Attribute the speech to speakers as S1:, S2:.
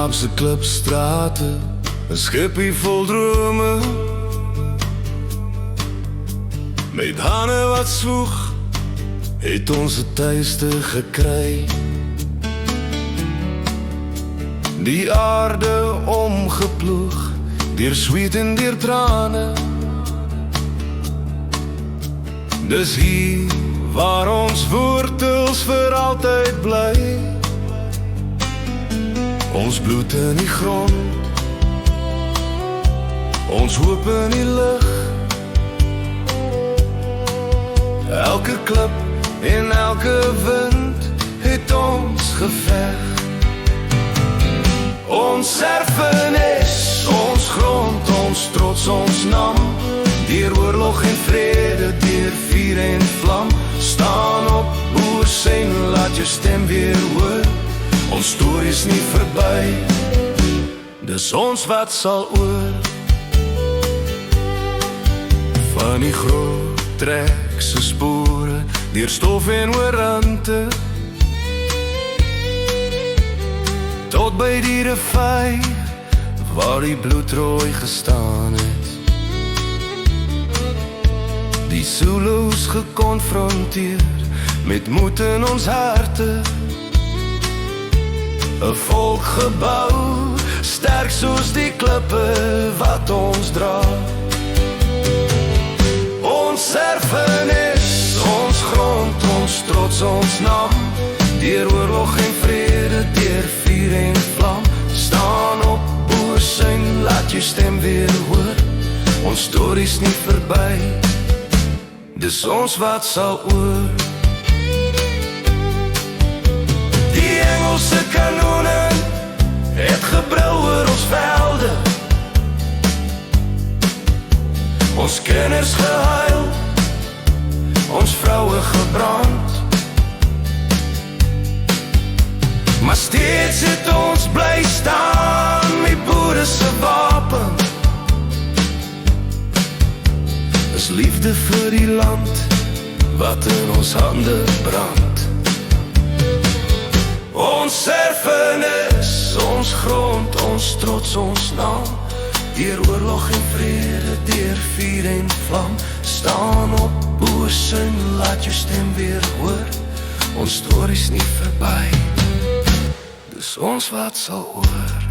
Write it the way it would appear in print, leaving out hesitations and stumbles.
S1: Kaapse klipstrate, 'n skipie vol drome, met hande wat swoeg, het ons 'n tuiste gekry. Die aarde omgeploeg, deur sweet en deur trane. Dis hier waar ons wortels vir altyd bly. Ons bloed in die grond, ons hoop in die lug. Elke klip en elke wind het ons geveg. Ons erfenis, ons grond, ons trots, ons naam. Deur oorlog en vrede, deur vuur en vlam. Staan op, boers en laat jou stem weer hoor. Ons storie is nie verby, dis ons wat sal oor. Van die groot trek se spore, deur stof en oorrante, tot by die rivier waar die bloedrooi gestaan het. Die Zulus gekonfronteer met moed in ons harte. 'n volk gebou, sterk soos die klippe wat ons dra. Ons erfenis, ons grond, ons trots, ons naam. Deur oorlog en vrede, deur vuur en vlam. Staan op, boers en laat jou stem weer hoor. Ons storie is nie verby, dis ons wat sal oor. Die Engelse kanone het gebrul oor ons velde. Ons kinders gehuil, ons vroue gebrand. Maar steeds het ons bly staan met boere se wapen. Is liefde vir die land wat in ons hande brand. Ons erfenis, ons grond, ons trots, ons naam. Deur oorlog en vrede, deur vuur en vlam. Staan op, boers en laat jou stem weer hoor. Ons storie is nie verby, dis ons wat sal oor.